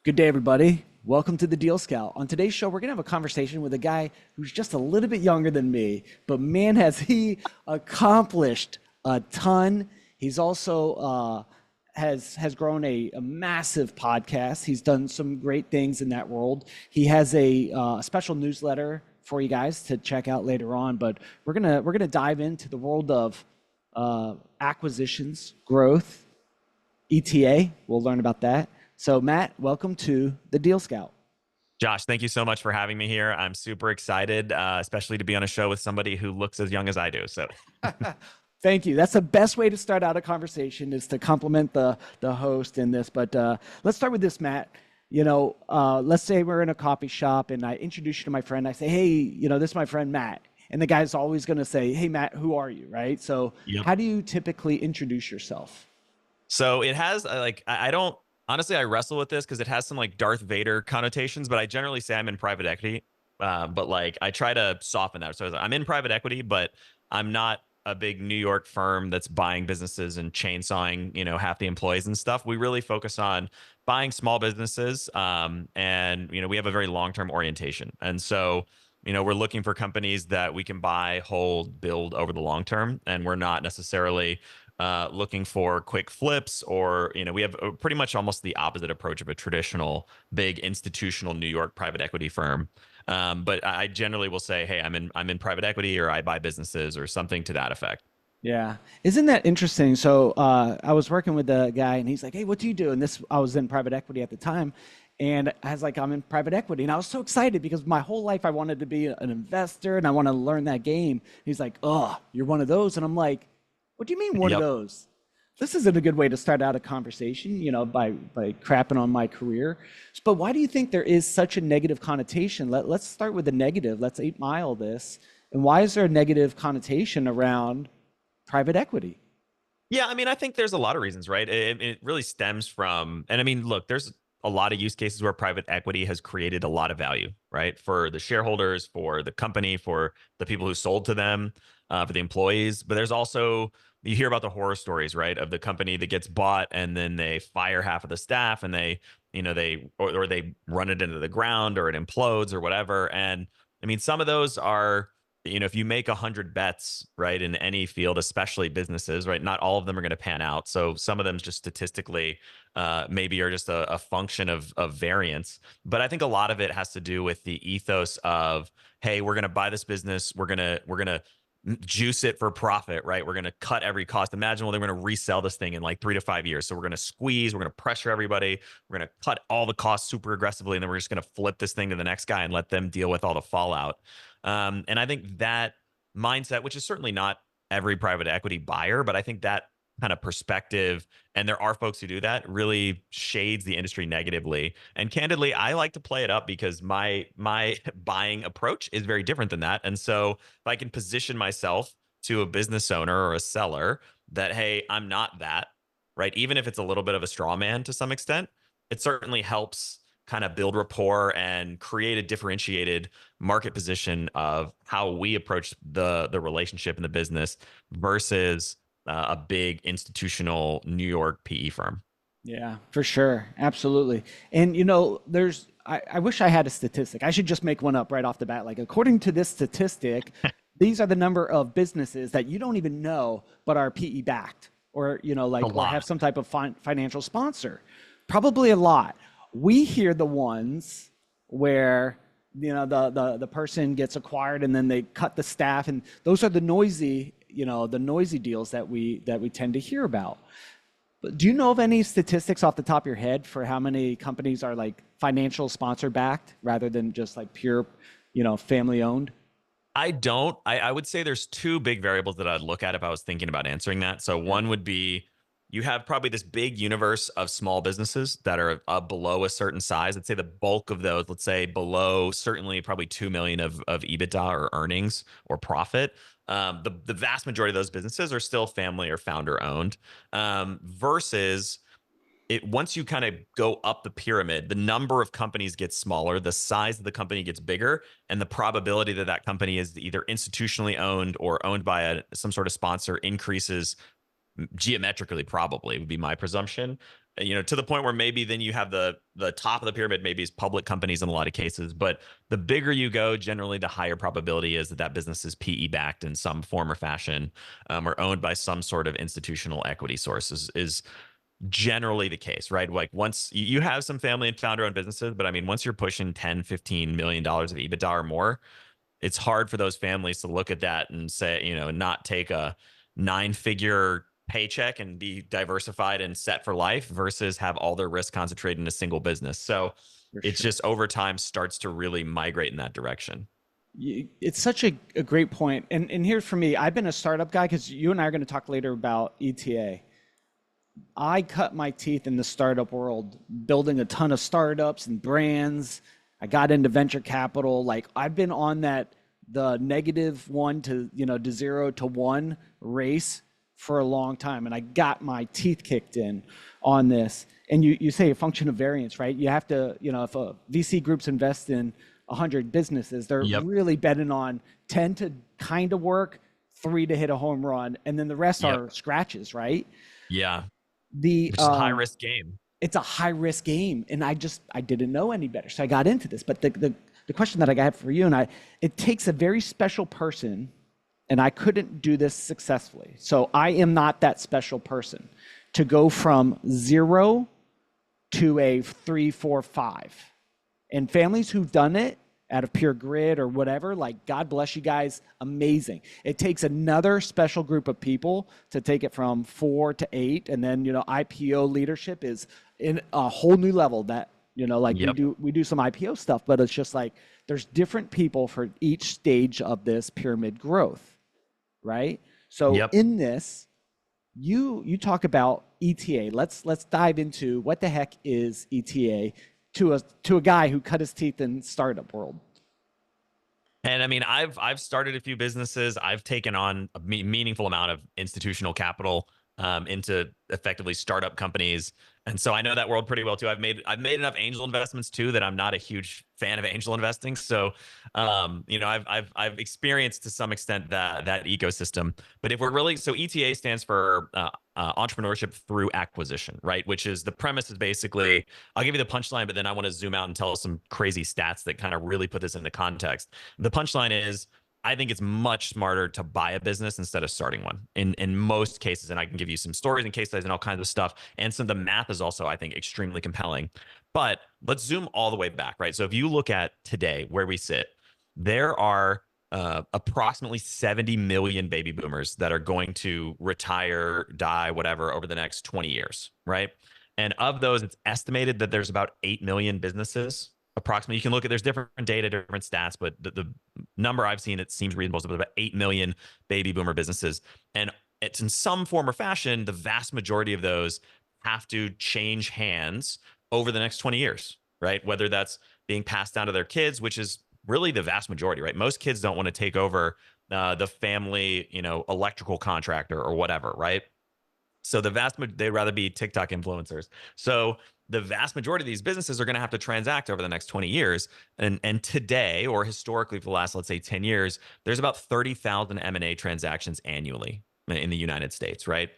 Good day, everybody. Welcome to the Deal Scout. On today's show, we're going to have a conversation with a guy who's just a little bit younger than me, but man, has he accomplished a ton. He's also has grown a massive podcast. He's done some great things in that world. He has a special newsletter for you guys to check out later on. But we're gonna dive into the world of acquisitions, growth, ETA. We'll learn about that. So, Matt, welcome to the Deal Scout. Josh, thank you so much for having me here. I'm super excited, especially to be on a show with somebody who looks as young as I do. So, Thank you. That's the best way to start out a conversation is to compliment the host in this. But let's start with this, Matt. Let's say we're in a coffee shop and I introduce you to my friend. I say, hey, this is my friend Matt. And the guy's always going to say, hey, Matt, who are you? Right. So yep. How do you typically introduce yourself? So it has I don't honestly, I wrestle with this because it has some like Darth Vader connotations, but I generally say I'm in private equity. But like I try to soften that. So I'm in private equity, but I'm not a big New York firm that's buying businesses and chainsawing, half the employees and stuff. We really focus on buying small businesses. And, we have a very long-term orientation. And so, we're looking for companies that we can buy, hold, build over the long term. And we're not necessarily looking for quick flips or, we have pretty much almost the opposite approach of a traditional big institutional New York private equity firm. But I generally will say, hey, I'm in private equity or I buy businesses or something to that effect. Yeah. Isn't that interesting? So I was working with a guy and he's like, hey, what do you do? And I was in private equity at the time. And I was like, I'm in private equity. And I was so excited because my whole life I wanted to be an investor and I want to learn that game. He's like, oh, you're one of those. And I'm like, what do you mean one of Yep. those? This isn't a good way to start out a conversation, by crapping on my career. But why do you think there is such a negative connotation? Let's start with the negative. Let's 8 Mile this. And why is there a negative connotation around private equity? Yeah, I think there's a lot of reasons, right? It really stems from, and look, there's a lot of use cases where private equity has created a lot of value, right? For the shareholders, for the company, for the people who sold to them, for the employees. But there's also, you hear about the horror stories, right? Of the company that gets bought and then they fire half of the staff and or they run it into the ground or it implodes or whatever. And some of those are, if you make 100 bets, right, in any field, especially businesses, right, not all of them are going to pan out. So some of them just statistically maybe are just a function of variance. But I think a lot of it has to do with the ethos of, hey, we're going to buy this business. We're going to juice it for profit, right? We're going to cut every cost. Imagine, well, they're going to resell this thing in like 3 to 5 years. So we're going to squeeze, we're going to pressure everybody. We're going to cut all the costs super aggressively. And then we're just going to flip this thing to the next guy and let them deal with all the fallout. And I think that mindset, which is certainly not every private equity buyer, but I think that kind of perspective, and there are folks who do that, really shades the industry negatively. And candidly, I like to play it up because my buying approach is very different than that. And so if I can position myself to a business owner or a seller that, hey, I'm not that, right? Even if it's a little bit of a straw man to some extent, it certainly helps kind of build rapport and create a differentiated market position of how we approach the relationship in the business versus a big institutional New York PE firm. Yeah, for sure. Absolutely. And I wish I had a statistic. I should just make one up right off the bat. Like according to this statistic, these are the number of businesses that you don't even know but are PE backed or A or lot. have some type of financial sponsor. Probably a lot. We hear the ones where the person gets acquired and then they cut the staff, and those are the noisy deals that we tend to hear about. But do you know of any statistics off the top of your head for how many companies are like financial sponsor backed rather than just like pure, family owned? I don't. I would say there's two big variables that I'd look at if I was thinking about answering that. So Yeah. one would be you have probably this big universe of small businesses that are below a certain size. I'd say the bulk of those, let's say below certainly probably 2 million of EBITDA or earnings or profit. The vast majority of those businesses are still family or founder owned, versus it once you kind of go up the pyramid, the number of companies gets smaller, the size of the company gets bigger, and the probability that that company is either institutionally owned or owned by some sort of sponsor increases geometrically, probably would be my presumption. to the point where maybe then you have the top of the pyramid maybe is public companies in a lot of cases. But the bigger you go, generally the higher probability is that that business is PE backed in some form or fashion, or owned by some sort of institutional equity source is generally the case, right? Like once you have some family and founder owned businesses, but I mean, once you're pushing 10, $15 million of EBITDA or more, it's hard for those families to look at that and say, not take a 9-figure paycheck and be diversified and set for life versus have all their risk concentrated in a single business. So For it's sure. just over time starts to really migrate in that direction. It's such a great point. And here for me, I've been a startup guy because you and I are going to talk later about ETA. I cut my teeth in the startup world, building a ton of startups and brands. I got into venture capital. Like I've been on that the -1 to 0 to 1 race for a long time, and I got my teeth kicked in on this. And you say a function of variance, right? You have to, if a VC groups invest in 100 businesses, they're Yep. really betting on 10 to kind of work, 3 to hit a home run, and then the rest Yep. are scratches, right? Yeah. The Which is a high risk game. It's a high risk game, and I didn't know any better, so I got into this. But the question that I got for you and I, it takes a very special person, and I couldn't do this successfully. So I am not that special person to go from 0 to a 3, 4, 5. And families who've done it out of pure grit or whatever, like God bless you guys, amazing. It takes another special group of people to take it from 4 to 8, and then IPO leadership is in a whole new level. That like Yep. we do some IPO stuff, but it's just like there's different people for each stage of this pyramid growth, right? So Yep. in this, you talk about ETA. Let's dive into what the heck is ETA to a guy who cut his teeth in startup world. And I mean, I've started a few businesses. I've taken on a meaningful amount of institutional capital into effectively startup companies, and so I know that world pretty well too. I've made enough angel investments too that I'm not a huge fan of angel investing. So, I've experienced to some extent that ecosystem. But if we're really so ETA stands for entrepreneurship through acquisition, right? Which is the premise is basically I'll give you the punchline, but then I want to zoom out and tell some crazy stats that kind of really put this into context. The punchline is I think it's much smarter to buy a business instead of starting one in most cases. And I can give you some stories and case studies and all kinds of stuff. And some of the math is also, I think, extremely compelling. But let's zoom all the way back, right? So if you look at today where we sit, there are approximately 70 million baby boomers that are going to retire, die, whatever, over the next 20 years, right? And of those, it's estimated that there's about 8 million businesses approximately. You can look at, there's different data, different stats, but the number I've seen, it seems reasonable, is about 8 million baby boomer businesses. And it's in some form or fashion, the vast majority of those have to change hands over the next 20 years, right? Whether that's being passed down to their kids, which is really the vast majority, right? Most kids don't want to take over the family, electrical contractor or whatever, right? So they'd rather be TikTok influencers. So the vast majority of these businesses are going to have to transact over the next 20 years. And today, or historically for the last, let's say 10 years, there's about 30,000 M&A transactions annually in the United States, right?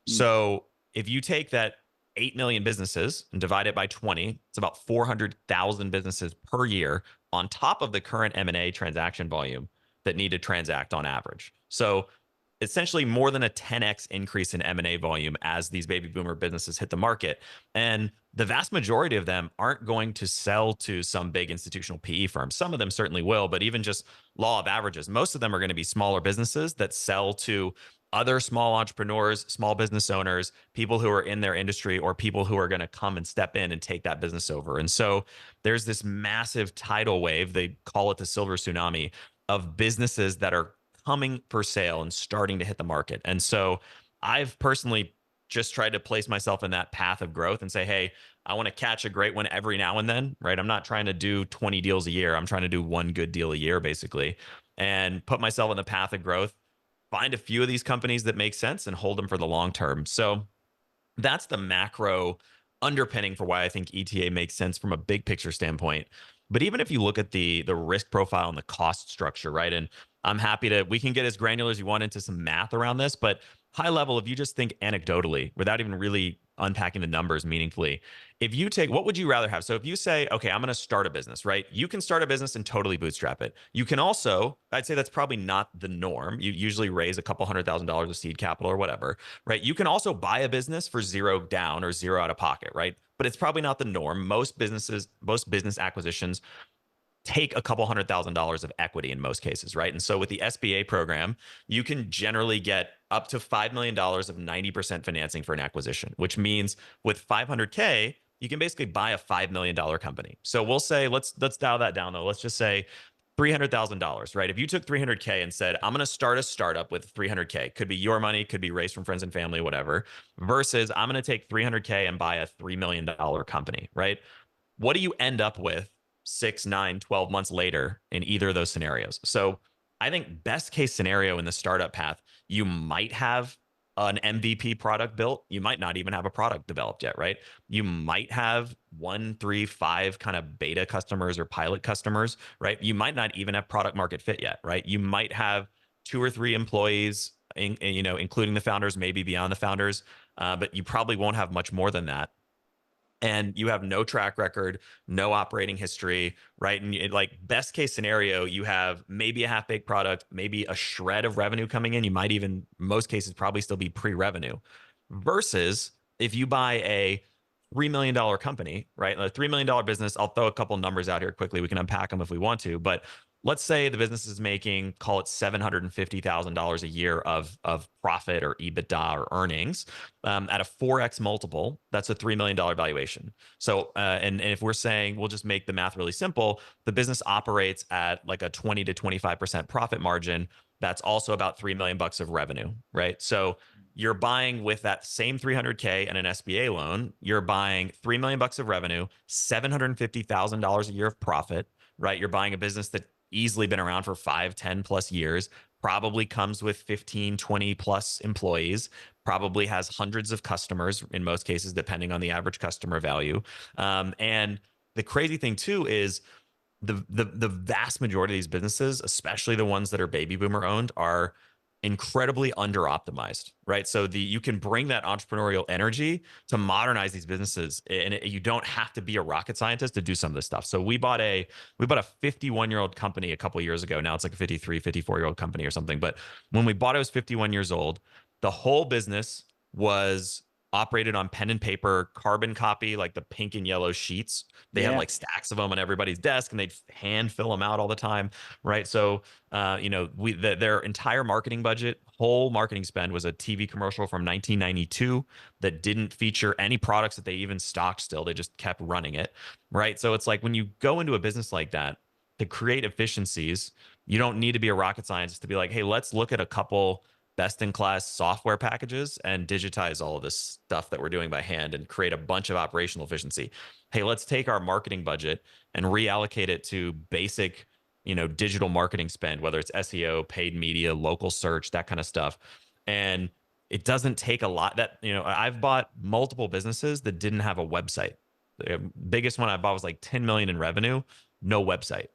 Mm. So if you take that 8 million businesses and divide it by 20, it's about 400,000 businesses per year on top of the current M&A transaction volume that need to transact on average. So essentially more than a 10x increase in M&A volume as these baby boomer businesses hit the market. And the vast majority of them aren't going to sell to some big institutional PE firm. Some of them certainly will, but even just law of averages, most of them are going to be smaller businesses that sell to other small entrepreneurs, small business owners, people who are in their industry, or people who are going to come and step in and take that business over. And so there's this massive tidal wave, they call it the silver tsunami, of businesses that are coming for sale and starting to hit the market. And so I've personally just tried to place myself in that path of growth and say, hey, I want to catch a great one every now and then, right? I'm not trying to do 20 deals a year. I'm trying to do one good deal a year, basically, and put myself in the path of growth, find a few of these companies that make sense and hold them for the long term. So that's the macro underpinning for why I think ETA makes sense from a big picture standpoint. But even if you look at the risk profile and the cost structure, right? And I'm happy we can get as granular as you want into some math around this, but high level, if you just think anecdotally, without even really unpacking the numbers meaningfully. If you take, what would you rather have? So if you say, okay, I'm going to start a business, right? You can start a business and totally bootstrap it. You can also, I'd say that's probably not the norm. You usually raise a couple $100,000 of seed capital or whatever, right? You can also buy a business for zero down or zero out of pocket, right? But it's probably not the norm. Most businesses, most business acquisitions take a couple $100,000 of equity in most cases, right? And so with the SBA program, you can generally get up to $5 million of 90% financing for an acquisition, which means with 500K, you can basically buy a $5 million company. So we'll say, let's dial that down though. Let's just say $300,000, right? If you took 300K and said, I'm going to start a startup with 300K, could be your money, could be raised from friends and family, whatever, versus I'm going to take 300K and buy a $3 million company, right? What do you end up with 6, 9, 12 months later in either of those scenarios? So I think best case scenario in the startup path, you might have an MVP product built. You might not even have a product developed yet, right? You might have 1, 3, 5 kind of beta customers or pilot customers, right? You might not even have product market fit yet, right? You might have 2 or 3 employees, including the founders, maybe beyond the founders, but you probably won't have much more than that, and you have no track record, no operating history, right? And like best case scenario, you have maybe a half baked product, maybe a shred of revenue coming in. You might even, most cases, probably still be pre-revenue. Versus if you buy a $3 million company, right? A $3 million business, I'll throw a couple numbers out here quickly. We can unpack them if we want to, but let's say the business is making, call it $750,000 a year of profit or EBITDA or earnings, at a 4x multiple. That's a $3 million valuation. So, and if we're saying, we'll just make the math really simple, the business operates at like a 20 to 25% profit margin. That's also about $3 million of revenue, right? So you're buying with that same 300K and an SBA loan, you're buying $3 million of revenue, $750,000 a year of profit, right? You're buying a business that easily been around for 5, 10 plus years, probably comes with 15, 20 plus employees, probably has hundreds of customers in most cases, depending on the average customer value. And the crazy thing too is the vast majority of these businesses, especially the ones that are baby boomer owned, are incredibly under optimized, right? So you can bring that entrepreneurial energy to modernize these businesses, and you don't have to be a rocket scientist to do some of this stuff. So we bought a 51-year-old company a couple of years ago. Now it's like a 53, 54-year-old company or something. But when we bought it, it was 51 years old. The whole business was operated on pen and paper, carbon copy, like the pink and yellow sheets. They had Yeah. like stacks of them on everybody's desk, and they'd hand fill them out all the time, right? So, their entire marketing budget, whole marketing spend, was a TV commercial from 1992 that didn't feature any products that they even stocked still. They just kept running it, right? So it's like when you go into a business like that to create efficiencies, you don't need to be a rocket scientist to be like, hey, let's look at a couple best in class software packages and digitize all of this stuff that we're doing by hand and create a bunch of operational efficiency. Hey, let's take our marketing budget and reallocate it to basic, digital marketing spend, whether it's SEO, paid media, local search, that kind of stuff. And it doesn't take a lot. I've bought multiple businesses that didn't have a website. The biggest one I bought was like 10 million in revenue, no website,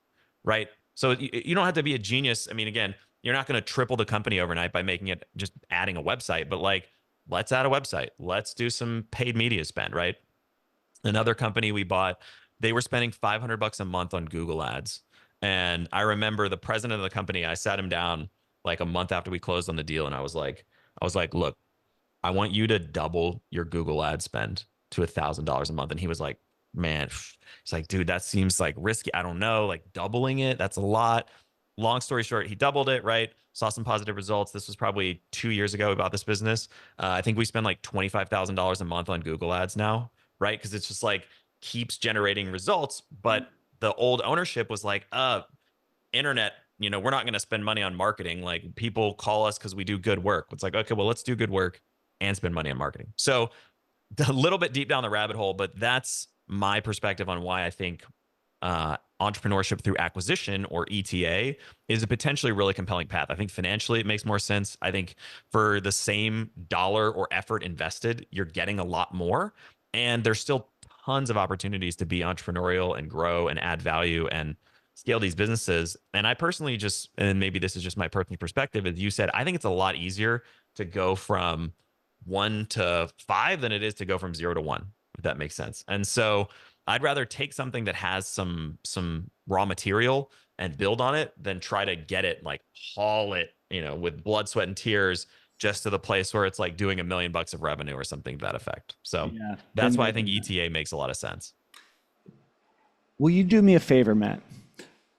right? So you don't have to be a genius. I mean, again, you're not going to triple the company overnight by making it just adding a website, but like, let's add a website. Let's do some paid media spend, right? Another company we bought, they were spending $500 a month on Google ads. And I remember the president of the company, I sat him down like a month after we closed on the deal. And I was like, look, I want you to double your Google ad spend to $1,000 a month. And he was like, man, he's like, dude, that seems like risky. I don't know, like doubling it, that's a lot. Long story short, he doubled it, right? Saw some positive results. This was probably 2 years ago about this business. I think we spend like $25,000 a month on Google ads now, right? Because it's just like keeps generating results. But the old ownership was like, internet, we're not going to spend money on marketing. Like people call us because we do good work. It's like, okay, well, let's do good work and spend money on marketing. So a little bit deep down the rabbit hole, but that's my perspective on why I think entrepreneurship through acquisition, or ETA, is a potentially really compelling path. I think financially it makes more sense. I think for the same dollar or effort invested, you're getting a lot more. And there's still tons of opportunities to be entrepreneurial and grow and add value and scale these businesses. And I personally and maybe this is just my personal perspective, as you said, I think it's a lot easier to go from one to five than it is to go from 0 to 1, if that makes sense. And so I'd rather take something that has some raw material and build on it than try to get it, like haul it, with blood, sweat, and tears just to the place where it's like doing $1 million of revenue or something to that effect. So Yeah, that's been why I there, think done that. ETA makes a lot of sense. Will you do me a favor, Matt?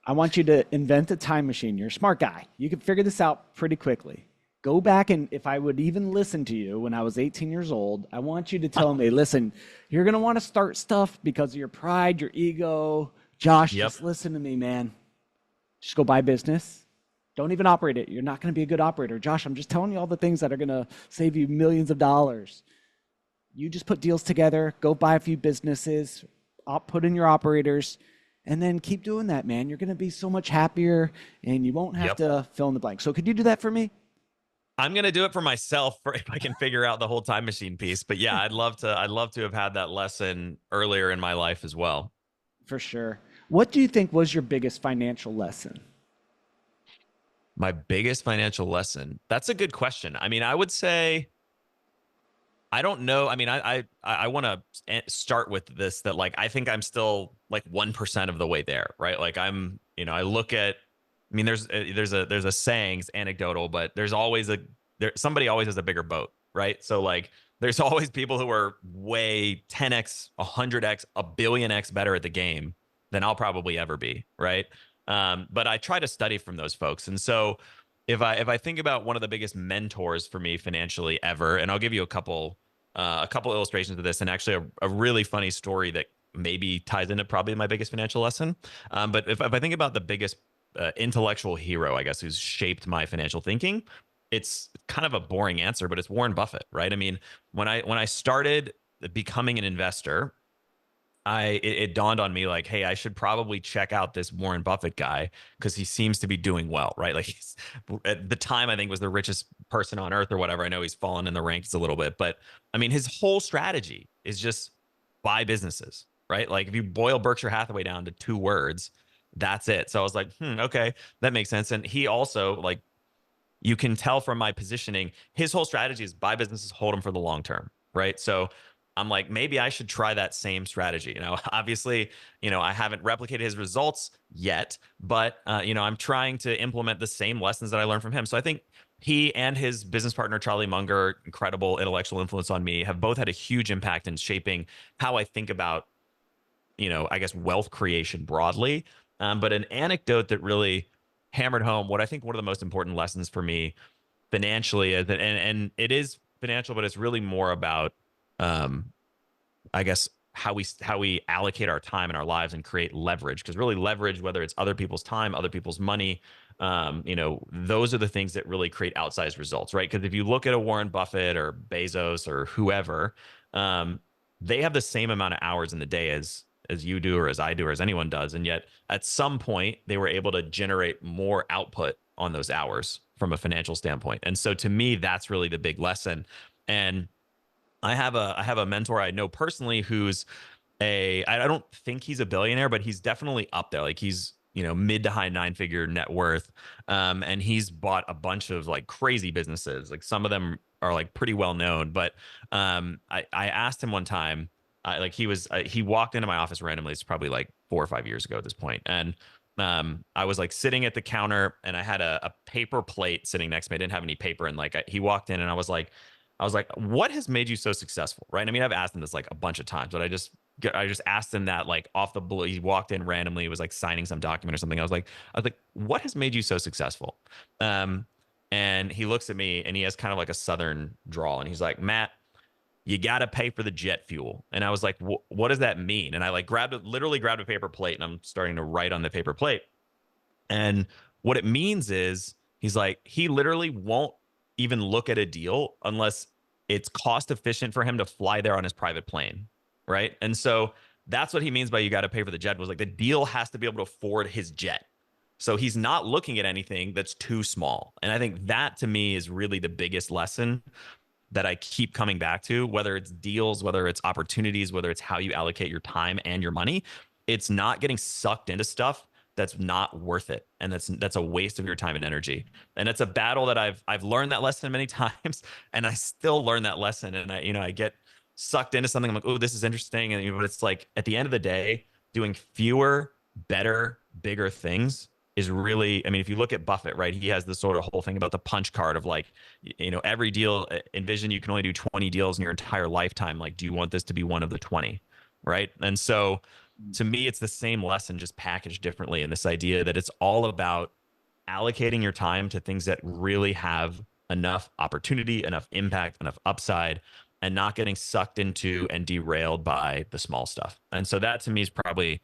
I want you to invent a time machine. You're a smart guy. You can figure this out pretty quickly. Go back, and if I would even listen to you when I was 18 years old, I want you to tell me, listen, you're going to want to start stuff because of your pride, your ego. Josh, Yep. just listen to me, man. Just go buy business. Don't even operate it. You're not going to be a good operator. Josh, I'm just telling you all the things that are going to save you millions of dollars. You just put deals together, go buy a few businesses, put in your operators, and then keep doing that, man. You're going to be so much happier and you won't have Yep. to fill in the blank. So could you do that for me? I'm gonna do it for myself if I can figure out the whole time machine piece. But yeah, I'd love to have had that lesson earlier in my life as well. For sure. What do you think was your biggest financial lesson? My biggest financial lesson. That's a good question. I mean, I would say I don't know. I mean, I want to start with this that like I think I'm still like 1% of the way there, right? Like I look at. I mean, there's a sayings anecdotal, but somebody always has a bigger boat, right? So like there's always people who are way 10x, 100x, a billion x better at the game than I'll probably ever be, right? But I try to study from those folks, and so if I think about one of the biggest mentors for me financially ever, and I'll give you a couple illustrations of this, and actually a really funny story that maybe ties into probably my biggest financial lesson. But if I think about the biggest intellectual hero, I guess, who's shaped my financial thinking, it's kind of a boring answer, but it's Warren Buffett, right? I mean, when I started becoming an investor, it dawned on me like, hey, I should probably check out this Warren Buffett guy because he seems to be doing well, right? Like he's at the time I think was the richest person on earth or whatever. I know he's fallen in the ranks a little bit, but I mean his whole strategy is just buy businesses, right? Like if you boil Berkshire Hathaway down to two words, that's it. So I was like, okay, that makes sense. And he also like you can tell from my positioning, his whole strategy is buy businesses, hold them for the long term, right? So I'm like, maybe I should try that same strategy. Obviously, I haven't replicated his results yet, but I'm trying to implement the same lessons that I learned from him. So I think he and his business partner Charlie Munger, incredible intellectual influence on me, have both had a huge impact in shaping how I think about, I guess wealth creation broadly. But an anecdote that really hammered home what I think one of the most important lessons for me financially is that, and it is financial, but it's really more about, um, I guess how we allocate our time in our lives and create leverage. Because really, leverage, whether it's other people's time, other people's money, those are the things that really create outsized results, right? Because if you look at a Warren Buffett or Bezos or whoever, um, they have the same amount of hours in the day as you do or as I do or as anyone does, and yet at some point they were able to generate more output on those hours from a financial standpoint. And so to me, that's really the big lesson. And I have a mentor I know personally who's I don't think he's a billionaire, but he's definitely up there. Like he's, mid to high nine-figure net worth. And he's bought a bunch of like crazy businesses. Like some of them are like pretty well known. But I asked him one time, like he walked into my office randomly. It's probably like 4 or 5 years ago at this point. And I was like sitting at the counter and I had a paper plate sitting next to me. I didn't have any paper. And like he walked in and I was like, what has made you so successful? Right. I mean, I've asked him this like a bunch of times, but I just asked him that like off the blue. He walked in randomly, he was like signing some document or something. I was like, what has made you so successful? Um, and he looks at me and he has kind of like a Southern drawl. And he's like, Matt, you got to pay for the jet fuel. And I was like, what does that mean? And I like literally grabbed a paper plate and I'm starting to write on the paper plate. And what it means is he's like, he literally won't even look at a deal unless it's cost efficient for him to fly there on his private plane. Right. And so that's what he means by you got to pay for the jet, was like the deal has to be able to afford his jet. So he's not looking at anything that's too small. And I think that to me is really the biggest lesson that I keep coming back to, whether it's deals, whether it's opportunities, whether it's how you allocate your time and your money. It's not getting sucked into stuff that's not worth it, and that's a waste of your time and energy. And it's a battle that I've learned that lesson many times, and I still learn that lesson. And I get sucked into something. I'm like, oh, this is interesting, and but it's like at the end of the day, doing fewer, better, bigger things is really, I mean, if you look at Buffett, right, he has this sort of whole thing about the punch card of like, every deal, envision you can only do 20 deals in your entire lifetime. Like, do you want this to be one of the 20? Right. And so to me, it's the same lesson, just packaged differently. And this idea that it's all about allocating your time to things that really have enough opportunity, enough impact, enough upside, and not getting sucked into and derailed by the small stuff. And so that to me is probably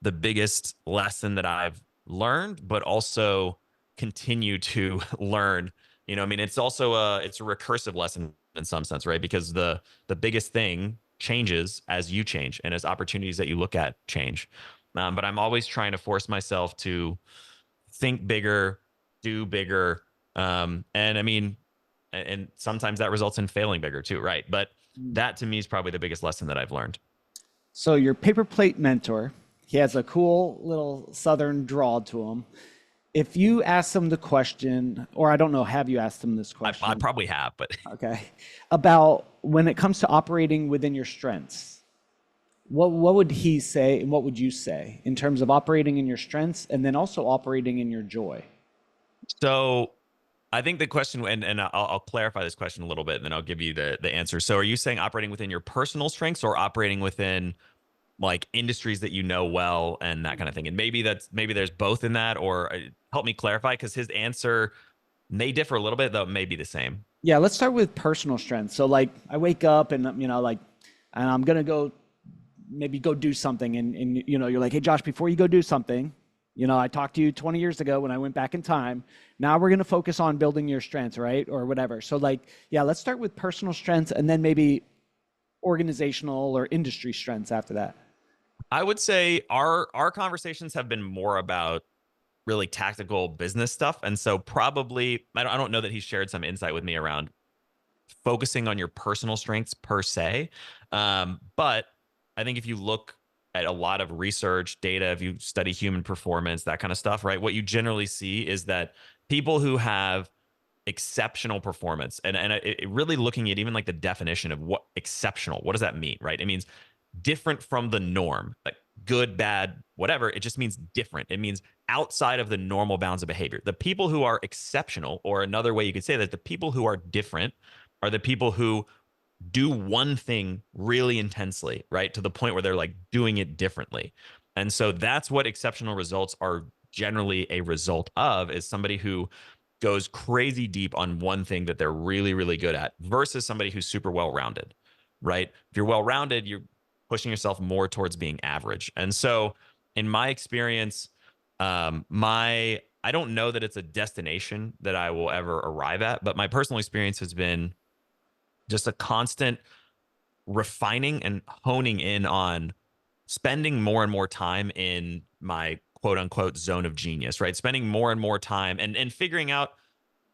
the biggest lesson that I've learned, but also continue to learn. I mean, it's also it's a recursive lesson in some sense, right? Because the biggest thing changes as you change and as opportunities that you look at change. But I'm always trying to force myself to think bigger, do bigger. And I mean, and sometimes that results in failing bigger too, right? But that to me is probably the biggest lesson that I've learned. So your paper plate mentor, he has a cool little southern drawl to him. If you ask him the question, or I don't know, have you asked him this I question? probably have, but Okay. About when it comes to operating within your strengths, what would he say and what would you say in terms of operating in your strengths and then also operating in your joy? so I think the question, and I'll clarify this question a little bit, and then I'll give you the answer. So, are you saying operating within your personal strengths or operating within like industries that you know well and that kind of thing? And maybe there's both in that, or help me clarify, because his answer may differ a little bit, though it may be the same. Yeah, let's start with personal strengths. So like I wake up and like and I'm gonna go maybe go do something and you're like, hey Josh, before you go do something, I talked to you 20 years ago when I went back in time. Now we're gonna focus on building your strengths, right? Or whatever. So like, yeah, let's start with personal strengths and then maybe organizational or industry strengths after that. I would say our conversations have been more about really tactical business stuff, and so probably I don't know that he shared some insight with me around focusing on your personal strengths per se. But I think if you look at a lot of research data, if you study human performance, that kind of stuff, right, what you generally see is that people who have exceptional performance, and really looking at even like the definition of what exceptional, what does that mean, right? It means different from the norm, like good, bad, whatever. It just means different. It means outside of the normal bounds of behavior. The people who are exceptional, or another way you could say that, the people who are different are the people who do one thing really intensely, right? To the point where they're like doing it differently. And so that's what exceptional results are generally a result of, is somebody who goes crazy deep on one thing that they're really, really good at versus somebody who's super well rounded, right? If you're well rounded, you're pushing yourself more towards being average. And so in my experience, I don't know that it's a destination that I will ever arrive at, but my personal experience has been just a constant refining and honing in on spending more and more time in my quote unquote zone of genius, right? Spending more and more time and figuring out,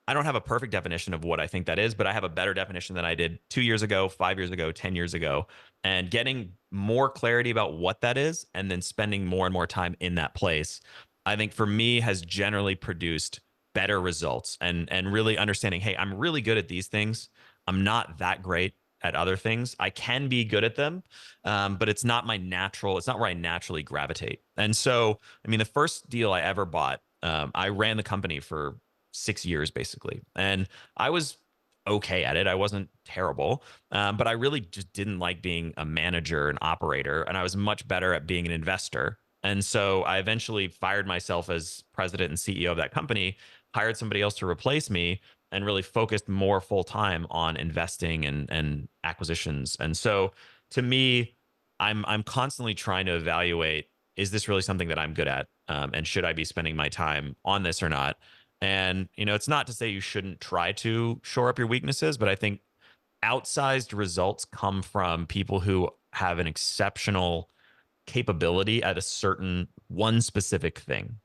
I don't have a perfect definition of what I think that is, but I have a better definition than I did 2 years ago, 5 years ago, 10 years ago, and getting more clarity about what that is and then spending more and more time in that place, I think for me has generally produced better results, and really understanding, hey, I'm really good at these things. I'm not that great at other things. I can be good at them, but it's not it's not where I naturally gravitate. And so, I mean, the first deal I ever bought, I ran the company for 6 years basically, and I was okay at it. I wasn't terrible, but I really just didn't like being a manager and operator, and I was much better at being an investor. And so I eventually fired myself as president and CEO of that company, hired somebody else to replace me, and really focused more full time on investing and acquisitions. And so to me, I'm constantly trying to evaluate, is this really something that I'm good at, and should I be spending my time on this or not? And it's not to say you shouldn't try to shore up your weaknesses, but I think outsized results come from people who have an exceptional capability at a certain one specific thing.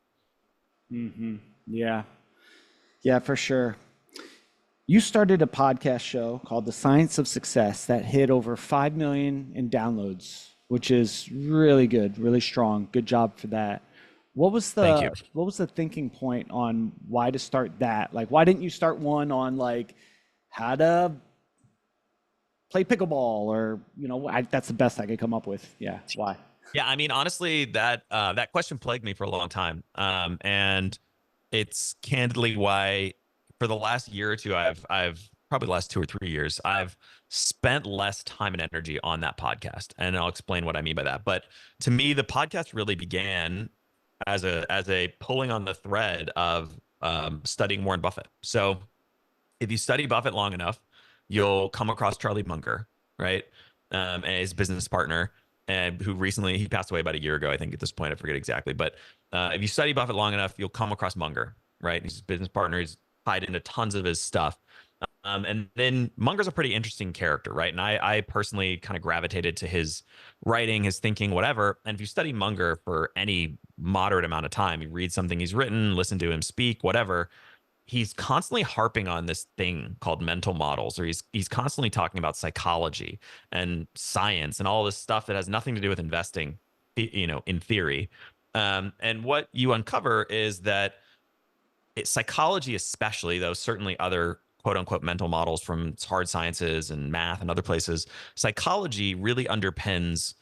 Yeah. Yeah, for sure. You started a podcast show called The Science of Success that hit over 5 million in downloads, which is really good, really strong. Good job for that. Thank you. What was the thinking point on why to start that? Like, why didn't you start one on like how to play pickleball or that's the best I could come up with. Yeah, why? Yeah, I mean, honestly, that question plagued me for a long time, and it's candidly why for the last year or two, I've probably the last 2 or 3 years, I've spent less time and energy on that podcast, and I'll explain what I mean by that. But to me, the podcast really began as a pulling on the thread of studying Warren Buffett. So if you study Buffett long enough, you'll come across Charlie Munger, right? And his business partner, and who recently he passed away about a year ago, I think at this point, I forget exactly. But if you study Buffett long enough, you'll come across Munger, right? He's his business partner. He's tied into tons of his stuff. And then Munger's a pretty interesting character, right? And I personally kind of gravitated to his writing, his thinking, whatever. And if you study Munger for any moderate amount of time, you read something he's written, listen to him speak, whatever, he's constantly harping on this thing called mental models, or he's constantly talking about psychology and science and all this stuff that has nothing to do with investing, in theory. And what you uncover is that psychology, especially, though certainly other quote unquote mental models from hard sciences and math and other places, psychology really underpins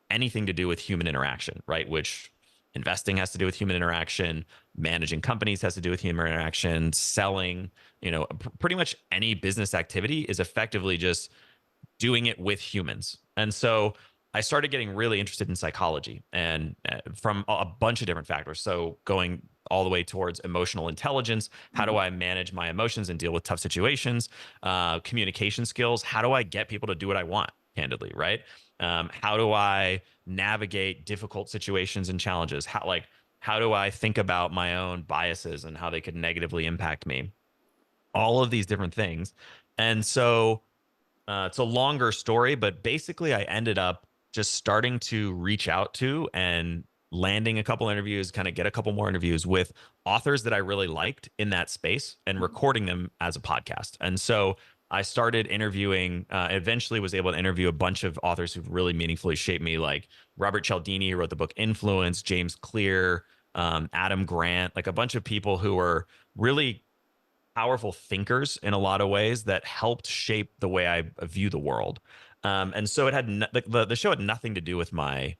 anything to do with human interaction, right? Which investing has to do with human interaction, managing companies has to do with human interaction, selling, pretty much any business activity is effectively just doing it with humans. And so I started getting really interested in psychology and from a bunch of different factors. So going all the way towards emotional intelligence. How do I manage my emotions and deal with tough situations? Communication skills. How do I get people to do what I want, candidly, right? How do I navigate difficult situations and challenges? How do I think about my own biases and how they could negatively impact me? All of these different things. And so it's a longer story, but basically I ended up just starting to reach out to and landing a couple interviews, kind of get a couple more interviews with authors that I really liked in that space and recording them as a podcast. And so I started interviewing, eventually was able to interview a bunch of authors who've really meaningfully shaped me, like Robert Cialdini, who wrote the book Influence, James Clear, Adam Grant, like a bunch of people who were really powerful thinkers in a lot of ways that helped shape the way I view the world. And so it had the show had nothing to do with my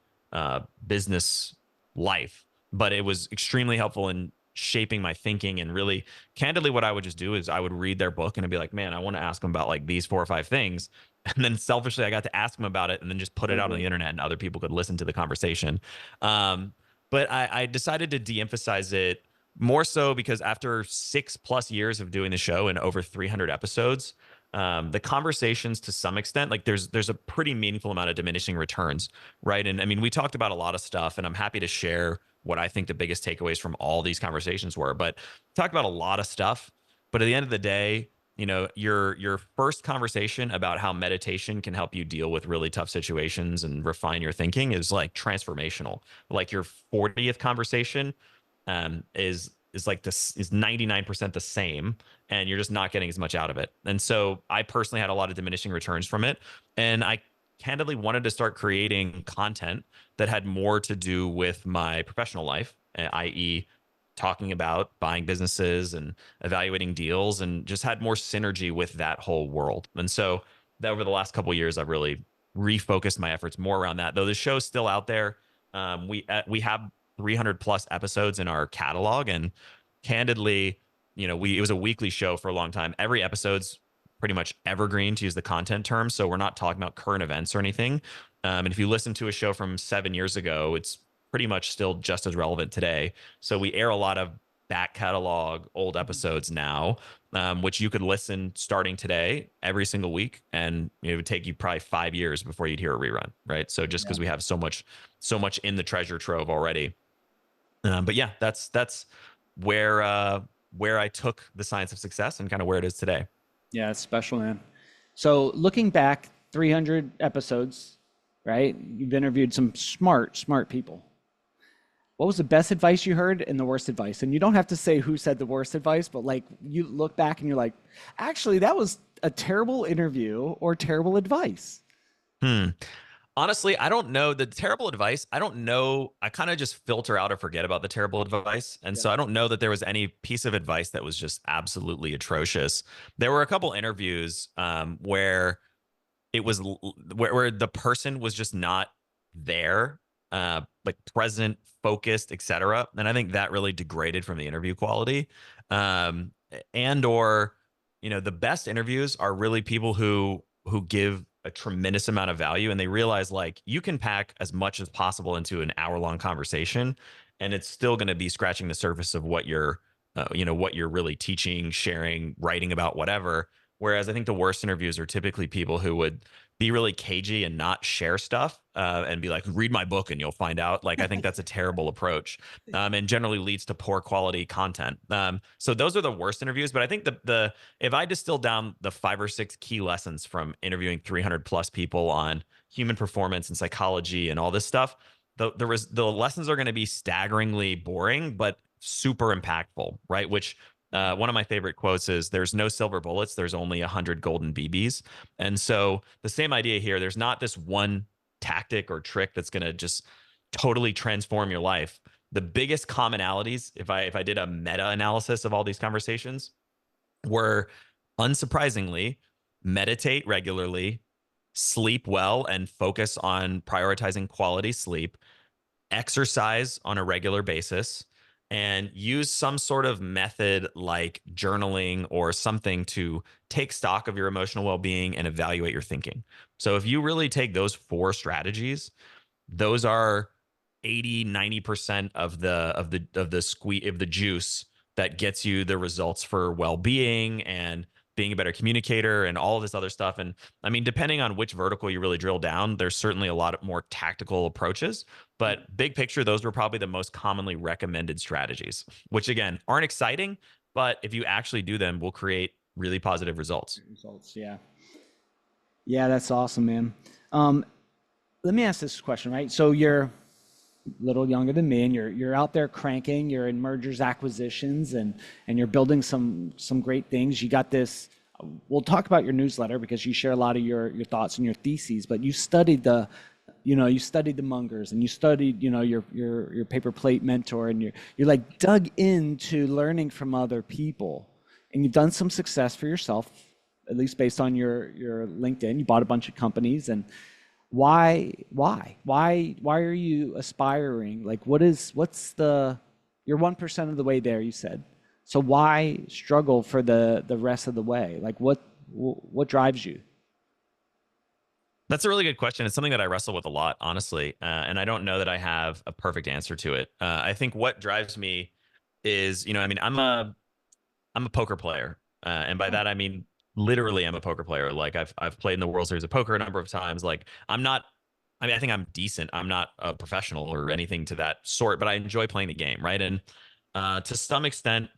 business life, but it was extremely helpful in shaping my thinking. And really, candidly, what I would just do is I would read their book and I'd be like, man, I want to ask them about like these 4 or 5 things. And then selfishly, I got to ask them about it and then just put it out on the internet and other people could listen to the conversation. But I decided to de-emphasize it more so because after 6+ years of doing the show and over 300 episodes, the conversations to some extent, like there's a pretty meaningful amount of diminishing returns, right? And I mean, we talked about a lot of stuff, and I'm happy to share what I think the biggest takeaways from all these conversations were. But talked about a lot of stuff. But at the end of the day, your first conversation about how meditation can help you deal with really tough situations and refine your thinking is like transformational. Like your 40th conversation is like this is 99% the same, and you're just not getting as much out of it. And so I personally had a lot of diminishing returns from it, and I candidly wanted to start creating content that had more to do with my professional life, i.e. talking about buying businesses and evaluating deals, and just had more synergy with that whole world. And so that over the last couple of years, I've really refocused my efforts more around that. Though the show's still out there, we have 300+ episodes in our catalog, and candidly, it was a weekly show for a long time. Every episode's pretty much evergreen, to use the content term. So we're not talking about current events or anything. And if you listen to a show from 7 years ago, it's pretty much still just as relevant today. So we air a lot of back catalog old episodes now, which you could listen starting today every single week, and it would take you probably 5 years before you'd hear a rerun, right? So just because we have so much in the treasure trove already. But yeah, that's where I took the science of success and kind of where it is today. Yeah, it's special, man. So looking back, 300 episodes, right? You've interviewed some smart people. What was the best advice you heard and the worst advice? And you don't have to say who said the worst advice, but like you look back and you're like, actually, that was a terrible interview or terrible advice. Hmm. Honestly, I don't know the terrible advice. I don't know. I kind of just filter out or forget about the terrible advice. And Yeah. so I don't know that there was any piece of advice that was just absolutely atrocious. There were a couple interviews where it was where the person was just not there, like present, focused, etc. And I think that really degraded from the interview quality. Um, and or the best interviews are really people who give a tremendous amount of value, and they realize like you can pack as much as possible into an hour-long conversation, and it's still going to be scratching the surface of what you're what you're really teaching, sharing, writing about, whatever. Whereas I think the worst interviews are typically people who would be really cagey and not share stuff, and be like, read my book and you'll find out. Like, I think that's a terrible approach, and generally leads to poor quality content. So those are the worst interviews. But I think the if I distill down the 5 or 6 key lessons from interviewing 300 plus people on human performance and psychology and all this stuff, the lessons are going to be staggeringly boring, but super impactful, right? Which one of my favorite quotes is, there's no silver bullets, there's only 100 golden BBs. And so the same idea here, there's not this one tactic or trick that's going to just totally transform your life. The biggest commonalities, if I did a meta analysis of all these conversations, were, unsurprisingly, meditate regularly, sleep well and focus on prioritizing quality sleep, exercise on a regular basis, and use some sort of method like journaling or something to take stock of your emotional well-being and evaluate your thinking. So if you really take those 4 strategies, those are 80-90% of the juice that gets you the results for well-being and being a better communicator and all of this other stuff. And I mean, depending on which vertical you really drill down, there's certainly a lot of more tactical approaches, but big picture, those were probably the most commonly recommended strategies, which again aren't exciting, but if you actually do them, will create really positive results. Results. Yeah. Yeah, that's awesome, man. Um, Let me ask this question, right? So you're a little younger than me, and you're out there cranking. You're in mergers, acquisitions, and you're building some great things. You got this. We'll talk about your newsletter because you share a lot of your thoughts and your theses. But you studied you studied the Mungers, and you studied your paper plate mentor, and you're like dug into learning from other people, and you've done some success for yourself, at least based on your LinkedIn. You bought a bunch of companies, and why are you aspiring? Like, what's you're 1% of the way there, you said. So why struggle for the rest of the way? Like, what drives you? That's a really good question. It's something that I wrestle with a lot, honestly, and I don't know that I have a perfect answer to it. I think what drives me is, I mean, I'm a poker player, and by Oh, that I mean literally I'm a poker player. Like I've played in the World Series of Poker a number of times. Like I'm not. I mean, I think I'm decent. I'm not a professional or anything to that sort, but I enjoy playing the game, right? And to some extent,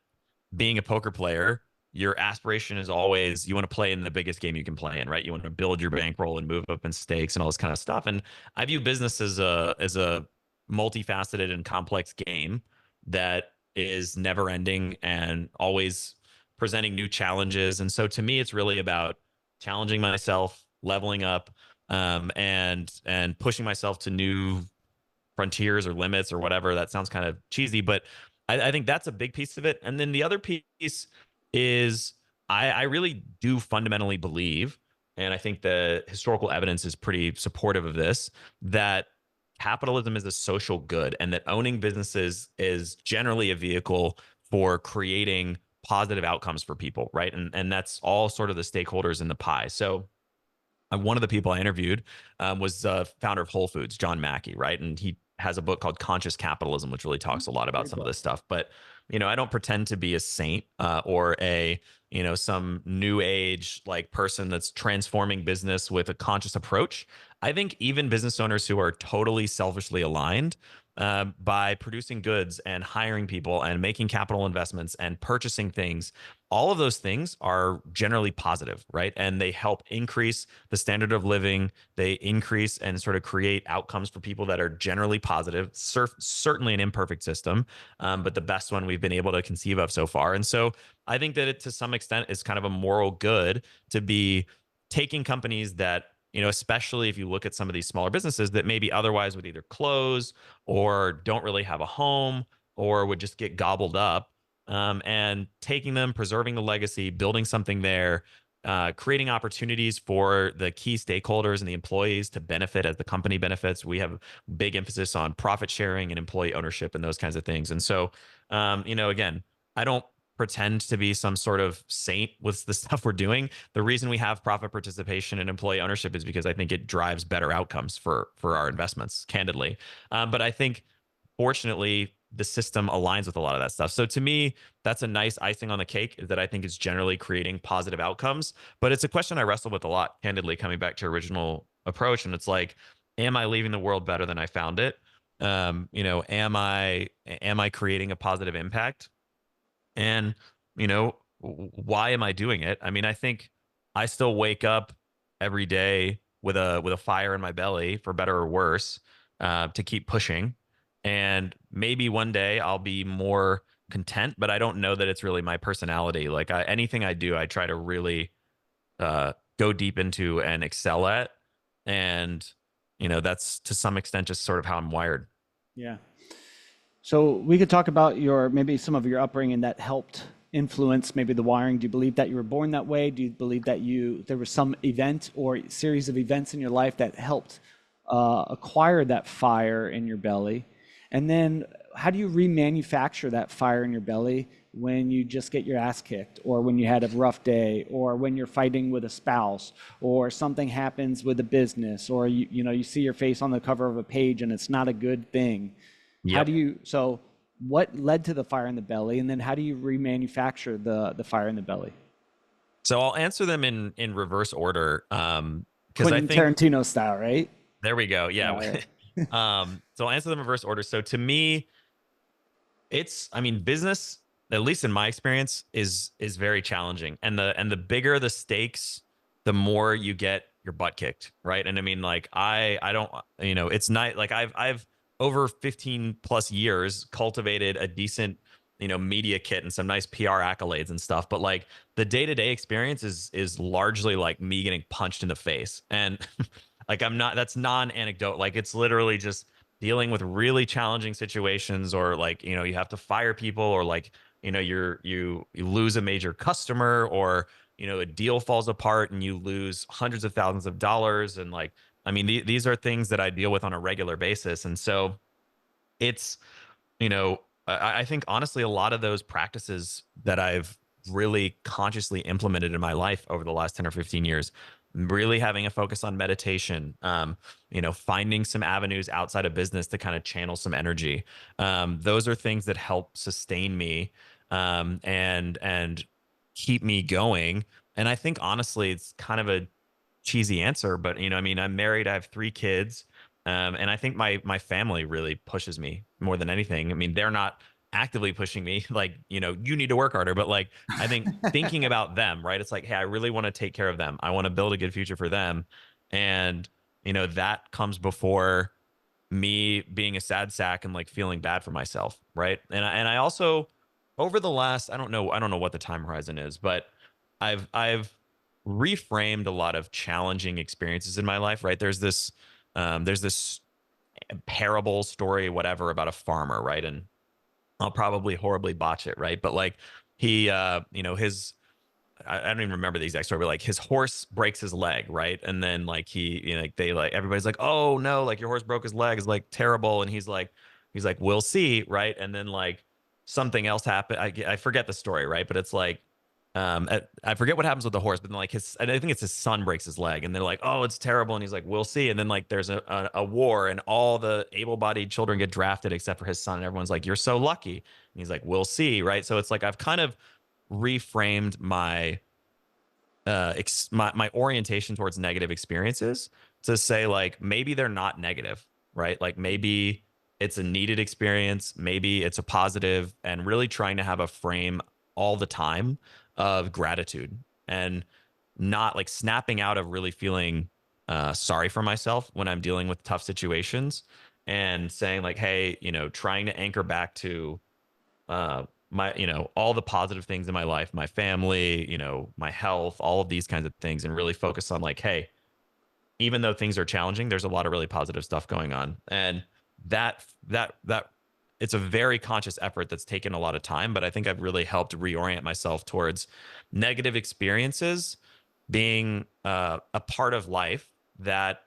being a poker player, your aspiration is always you want to play in the biggest game you can play in, right? You want to build your bankroll and move up in stakes and all this kind of stuff. And I view business as a multifaceted and complex game that is never ending and always presenting new challenges. And so to me, it's really about challenging myself, leveling up, and pushing myself to new frontiers or limits or whatever. That sounds kind of cheesy, but I think that's a big piece of it. And then the other piece is I really do fundamentally believe, and I think the historical evidence is pretty supportive of this, that capitalism is a social good and that owning businesses is generally a vehicle for creating positive outcomes for people, right? And that's all sort of the stakeholders in the pie. So one of the people I interviewed was founder of Whole Foods, John Mackey, right? And he has a book called Conscious Capitalism, which really talks a lot about great some of book. this stuff. But I don't pretend to be a saint, or a some new age like person that's transforming business with a conscious approach. I think even business owners who are totally selfishly aligned, by producing goods and hiring people and making capital investments and purchasing things, all of those things are generally positive, right? And they help increase the standard of living. They increase and sort of create outcomes for people that are generally positive. Certainly an imperfect system, but the best one we've been able to conceive of so far. And so I think that it, to some extent, is kind of a moral good to be taking companies that especially if you look at some of these smaller businesses that maybe otherwise would either close or don't really have a home or would just get gobbled up. And taking them, preserving the legacy, building something there, creating opportunities for the key stakeholders and the employees to benefit as the company benefits. We have big emphasis on profit sharing and employee ownership and those kinds of things. And so, again, I don't pretend to be some sort of saint with the stuff we're doing. The reason we have profit participation and employee ownership is because I think it drives better outcomes for our investments, candidly. But I think, fortunately, the system aligns with a lot of that stuff. So to me, that's a nice icing on the cake, is that I think it's generally creating positive outcomes. But it's a question I wrestle with a lot, candidly, coming back to original approach. And it's like, am I leaving the world better than I found it? Am I creating a positive impact? And, why am I doing it? I mean, I think I still wake up every day with a fire in my belly, for better or worse, to keep pushing. And maybe one day I'll be more content, but I don't know that it's really my personality. Like, anything I do, I try to really go deep into and excel at. And, that's to some extent just sort of how I'm wired. Yeah. So we could talk about your maybe some of your upbringing that helped influence maybe the wiring. Do you believe that you were born that way? Do you believe that there was some event or series of events in your life that helped acquire that fire in your belly? And then how do you remanufacture that fire in your belly when you just get your ass kicked, or when you had a rough day, or when you're fighting with a spouse, or something happens with a business, or you see your face on the cover of a page and it's not a good thing? How do Yep. you, so what led to the fire in the belly, and then how do you remanufacture the fire in the belly? So I'll answer them in reverse order. Because I Quentin think Tarantino style, right? there we go. Yeah. Yeah, So I'll answer them in reverse order. So to me, I mean, business, at least in my experience, is very challenging. And the bigger the stakes, the more you get your butt kicked, right? And I mean, like, I don't, it's not like I've over 15 plus years cultivated a decent, media kit and some nice PR accolades and stuff. But like, the day-to-day experience is largely like me getting punched in the face. And like, that's non-anecdote. Like, it's literally just dealing with really challenging situations, or like, you have to fire people, or like, you lose a major customer, or a deal falls apart and you lose hundreds of thousands of dollars. And like, I mean, these are things that I deal with on a regular basis. And so it's, I think, honestly, a lot of those practices that I've really consciously implemented in my life over the last 10 or 15 years, really having a focus on meditation, finding some avenues outside of business to kind of channel some energy. Those are things that help sustain me, and keep me going. And I think, honestly, it's kind of a cheesy answer, but, I mean, I'm married, I have 3 kids. And I think my family really pushes me more than anything. I mean, they're not actively pushing me like, you need to work harder, but like, I think thinking about them, right? It's like, hey, I really want to take care of them. I want to build a good future for them. And, that comes before me being a sad sack and like feeling bad for myself, right? And I also, over the last, I don't know what the time horizon is, but I've reframed a lot of challenging experiences in my life, right? There's this parable story, whatever, about a farmer, right? And I'll probably horribly botch it, right? But like, he, his, I don't even remember the exact story, but like, his horse breaks his leg, right? And then like, like, they like, everybody's like, oh no, like, your horse broke his leg, is like terrible. And he's like, we'll see, right? And then like, something else happened. I forget the story, right? But it's like, I forget what happens with the horse, but then like, and I think it's his son breaks his leg, and they're like, oh, it's terrible. And he's like, we'll see. And then like, there's a war, and all the able-bodied children get drafted except for his son. And everyone's like, you're so lucky. And he's like, we'll see. Right. So it's like, I've kind of reframed my orientation towards negative experiences to say, like, maybe they're not negative, right? Like, maybe it's a needed experience, maybe it's a positive, and really trying to have a frame all the time of gratitude, and not like snapping out of really feeling sorry for myself when I'm dealing with tough situations, and saying like, hey, trying to anchor back to my, all the positive things in my life, my family, my health, all of these kinds of things, and really focus on like, hey, even though things are challenging, there's a lot of really positive stuff going on. And that it's a very conscious effort that's taken a lot of time, but I think I've really helped reorient myself towards negative experiences being a part of life that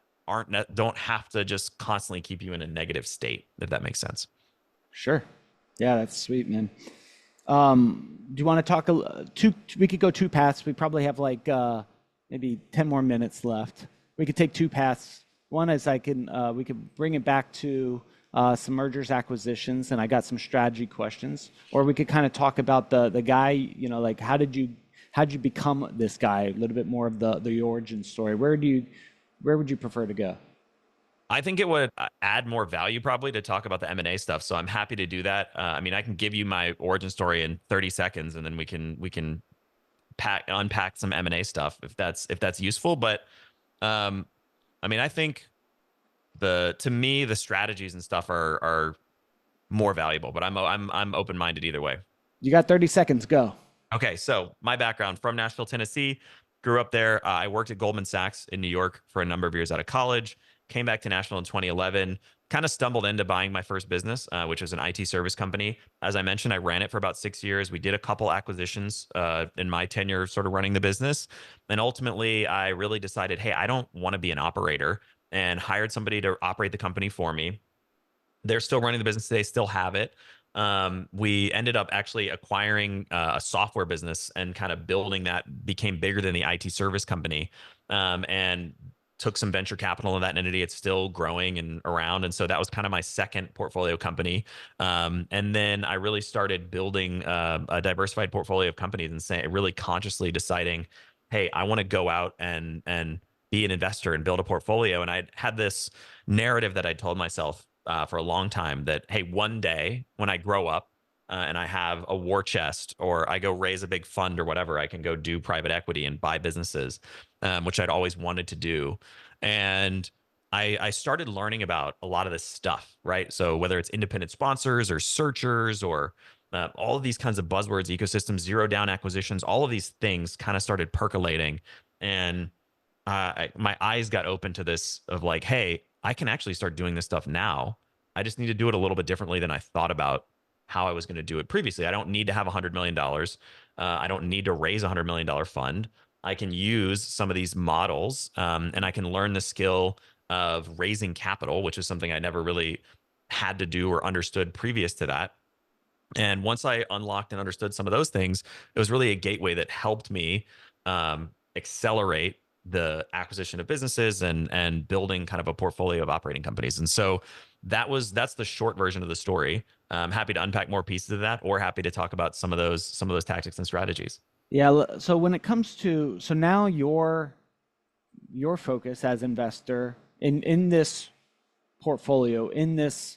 don't have to just constantly keep you in a negative state, if that makes sense. Sure. Yeah, that's sweet, man. Do you want to talk two? We could go two paths. We probably have like maybe 10 more minutes left. We could take two paths. One is we could bring it back to some mergers, acquisitions, and I got some strategy questions. Or we could kind of talk about the guy. Like how did you become this guy? A little bit more of the origin story. Where would you prefer to go? I think it would add more value probably to talk about the M&A stuff. So I'm happy to do that. I mean, I can give you my origin story in 30 seconds, and then we can unpack some M&A stuff if that's useful. But um, I mean, I think to me the strategies and stuff are more valuable. But I'm open minded either way. You got 30 seconds. Go. Okay, so my background from Nashville, Tennessee, grew up there. I worked at Goldman Sachs in New York for a number of years out of college, came back to Nashville in 2011, kind of stumbled into buying my first business, which was an IT service company. As I mentioned, I ran it for about 6 years. We did a couple acquisitions in my tenure, sort of running the business. And ultimately, I really decided, hey, I don't want to be an operator, and hired somebody to operate the company for me. They're still running the business today, still have it. We ended up actually acquiring a software business and kind of building that, became bigger than the IT service company, and took some venture capital in that entity. It's still growing and around. And so that was kind of my second portfolio company. And then I really started building a diversified portfolio of companies and really consciously deciding, hey, I want to go out and be an investor and build a portfolio. And I had this narrative that I told myself for a long time that, hey, one day when I grow up and I have a war chest, or I go raise a big fund or whatever, I can go do private equity and buy businesses, which I'd always wanted to do. And I started learning about a lot of this stuff, right? So whether it's independent sponsors or searchers or all of these kinds of buzzwords, ecosystems, zero down acquisitions, all of these things kind of started percolating. And my eyes got open to this of like, hey, I can actually start doing this stuff now. I just need to do it a little bit differently than I thought about how I was going to do it previously. I don't need to have $100 million. I don't need to raise $100 million fund. I can use some of these models, and I can learn the skill of raising capital, which is something I never really had to do or understood previous to that. And once I unlocked and understood some of those things, it was really a gateway that helped me accelerate the acquisition of businesses and building kind of a portfolio of operating companies. And so that's the short version of the story. I'm happy to unpack more pieces of that, or happy to talk about some of those tactics and strategies. Yeah. So when it comes to now your focus as investor in this portfolio, in this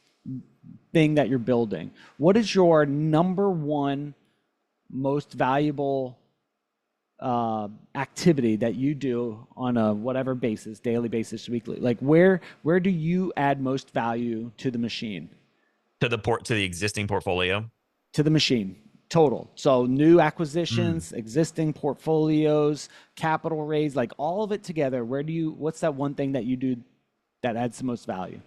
thing that you're building, what is your number one most valuable activity that you do on a whatever basis, daily basis, weekly? Like where do you add most value to the machine? To the existing portfolio. To the machine, total. So new Mm. acquisitions, existing portfolios, capital raise, like all of it together. What's that one thing that you do that adds the most value?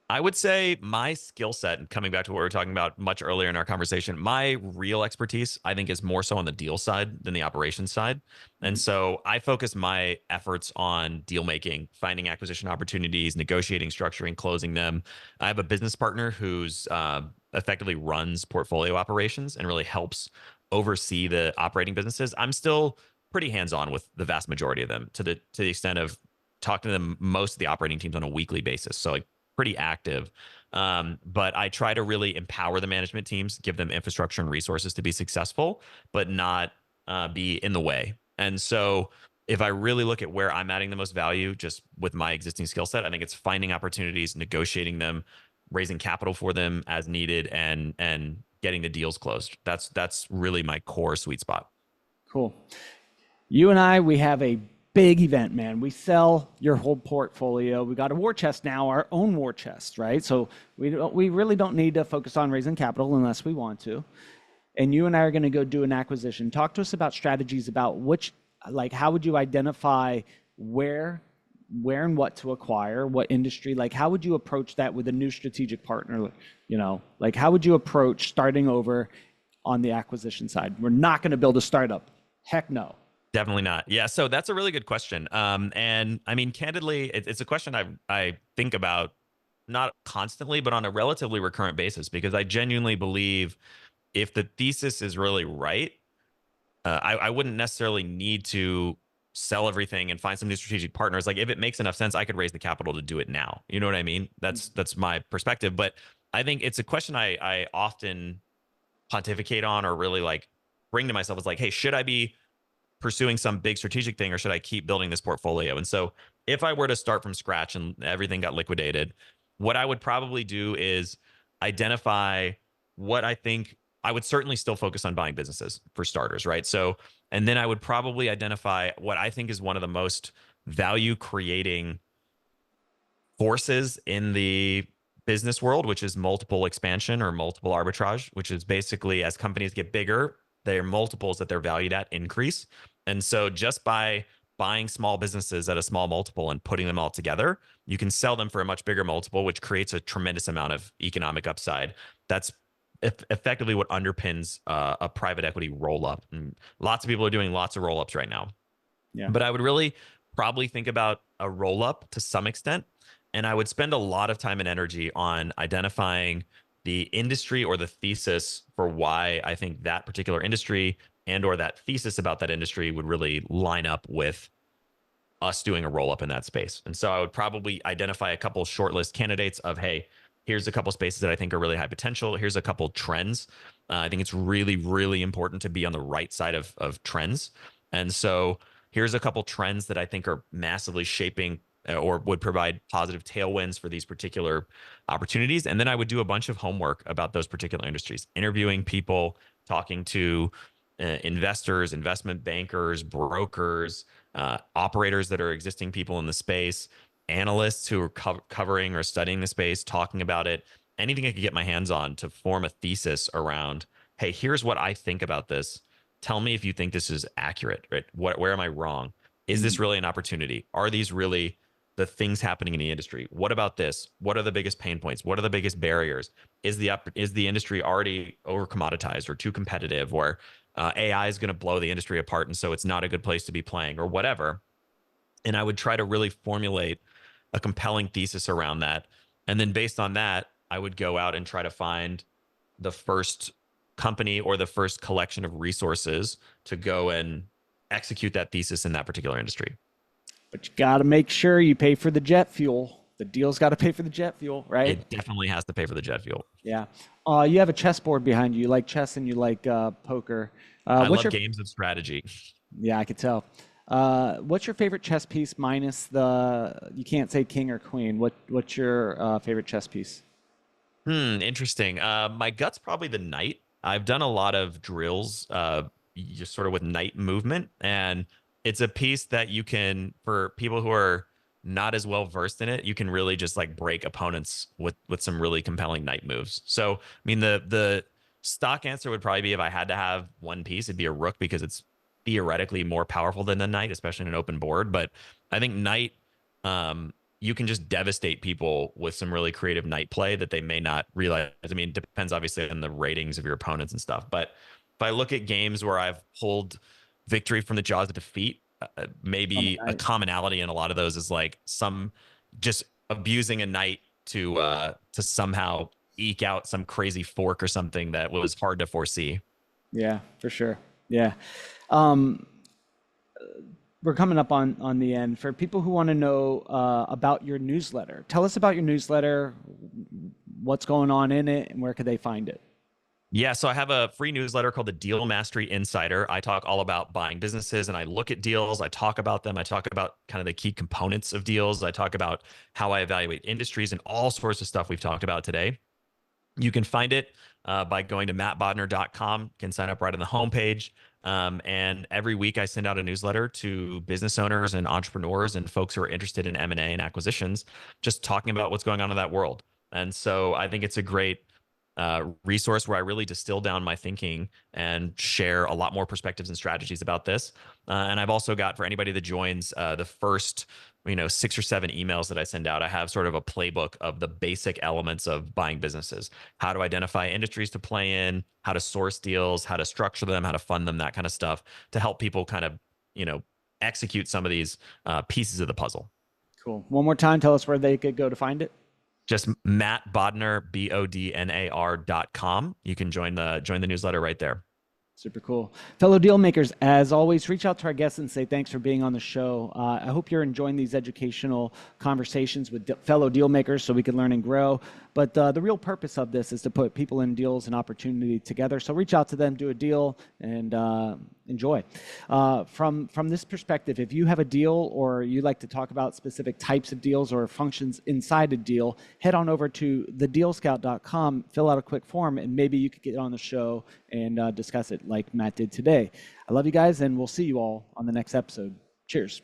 I would say my skill set, and coming back to what we were talking about much earlier in our conversation, my real expertise, I think, is more so on the deal side than the operations side. And so I focus my efforts on deal making, finding acquisition opportunities, negotiating, structuring, closing them. I have a business partner who's effectively runs portfolio operations and really helps oversee the operating businesses. I'm still pretty hands on with the vast majority of them, to the extent of talking to them, most of the operating teams on a weekly basis. So like pretty active. But I try to really empower the management teams, give them infrastructure and resources to be successful, but not be in the way. And so if I really look at where I'm adding the most value just with my existing skill set, I think it's finding opportunities, negotiating them, raising capital for them as needed, and getting the deals closed. That's really my core sweet spot. Cool. You and I, we have a big event, man. We sell your whole portfolio. We got a war chest now, our own war chest, right? So we really don't need to focus on raising capital unless we want to. And you and I are going to go do an acquisition. Talk to us about strategies about how would you identify where where and what to acquire, what industry, like how would you approach that with a new strategic partner? Like how would you approach starting over on the acquisition side? We're not going to build a startup. Heck no. Definitely not. Yeah, so that's a really good question. And I mean, candidly, it's a question I think about not constantly, but on a relatively recurrent basis, because I genuinely believe if the thesis is really right, I wouldn't necessarily need to sell everything and find some new strategic partners. Like if it makes enough sense, I could raise the capital to do it now. You know what I mean? That's my perspective. But I think it's a question I often pontificate on, or really like bring to myself, is like, hey, should I be pursuing some big strategic thing, or should I keep building this portfolio? And so if I were to start from scratch and everything got liquidated, what I would probably do is identify what I think. I would certainly still focus on buying businesses for starters, right? So, and then I would probably identify what I think is one of the most value creating forces in the business world, which is multiple expansion or multiple arbitrage, which is basically as companies get bigger, their multiples that they're valued at increase. And so just by buying small businesses at a small multiple and putting them all together, you can sell them for a much bigger multiple, which creates a tremendous amount of economic upside. That's effectively what underpins a private equity roll up. And lots of people are doing lots of roll ups right now. Yeah. But I would really probably think about a roll up to some extent. And I would spend a lot of time and energy on identifying the industry or the thesis for why I think that particular industry and or that thesis about that industry would really line up with us doing a roll up in that space. And so I would probably identify a couple shortlist candidates of, hey, here's a couple spaces that I think are really high potential. Here's a couple trends. I think it's really, really important to be on the right side of trends. And so here's a couple trends that I think are massively shaping or would provide positive tailwinds for these particular opportunities. And then I would do a bunch of homework about those particular industries, interviewing people, talking to investors, investment bankers, brokers, operators that are existing people in the space, analysts who are covering or studying the space, talking about it, anything I could get my hands on to form a thesis around, hey, here's what I think about this. Tell me if you think this is accurate, right? Where am I wrong? Is this really an opportunity? Are these really the things happening in the industry? What about this? What are the biggest pain points? What are the biggest barriers? Is the industry already over commoditized or too competitive, or AI is going to blow the industry apart, and so it's not a good place to be playing, or whatever? And I would try to really formulate a compelling thesis around that. And then based on that, I would go out and try to find the first company or the first collection of resources to go and execute that thesis in that particular industry. But you got to make sure you pay for the jet fuel. The deal's got to pay for the jet fuel, right? It definitely has to pay for the jet fuel. Yeah. You have a chessboard behind you. You like chess and you like poker. I What's love your? games of strategy. Yeah, I could tell. What's your favorite chess piece minus the? You can't say king or queen. What's your favorite chess piece? Interesting. My gut's probably the knight. I've done a lot of drills, just sort of with knight movement, and it's a piece that you can, for people who are not as well versed in it, you can really just like break opponents with some really compelling knight moves. So, I mean, the stock answer would probably be, if I had to have one piece, it'd be a rook, because it's theoretically more powerful than a knight, especially in an open board. But I think knight, you can just devastate people with some really creative knight play that they may not realize. I mean, it depends obviously on the ratings of your opponents and stuff. But if I look at games where I've pulled victory from the jaws of defeat, On the maybe a knight. commonality in a lot of those is like some just abusing a knight to somehow eke out some crazy fork or something that was hard to foresee. Yeah, for sure. Yeah. Um, we're coming up on the end. For people who want to know about your newsletter, tell us about your newsletter, what's going on in it, and where could they find it? Yeah, so I have a free newsletter called the Deal Mastery Insider. I talk all about buying businesses, and I look at deals. I talk about them. I talk about kind of the key components of deals. I talk about how I evaluate industries and all sorts of stuff we've talked about today. You can find it by going to mattbodnar.com. You can sign up right on the homepage. And every week I send out a newsletter to business owners and entrepreneurs and folks who are interested in M&A and acquisitions, just talking about what's going on in that world. And so I think it's a great resource where I really distill down my thinking and share a lot more perspectives and strategies about this. And I've also got, for anybody that joins, the first 6 or 7 emails that I send out, I have sort of a playbook of the basic elements of buying businesses: how to identify industries to play in, how to source deals, how to structure them, how to fund them, that kind of stuff, to help people kind of execute some of these pieces of the puzzle. Cool. One more time, tell us where they could go to find it. Just Matt Bodnar, BODNAR.com. You can join the newsletter right there. Super cool. Fellow deal makers, as always, reach out to our guests and say thanks for being on the show. I hope you're enjoying these educational conversations with fellow deal makers so we can learn and grow. But the real purpose of this is to put people in deals and opportunity together. So reach out to them, do a deal, and enjoy. From this perspective, if you have a deal or you like to talk about specific types of deals or functions inside a deal, head on over to thedealscout.com, fill out a quick form, and maybe you could get on the show and discuss it like Matt did today. I love you guys, and we'll see you all on the next episode. Cheers.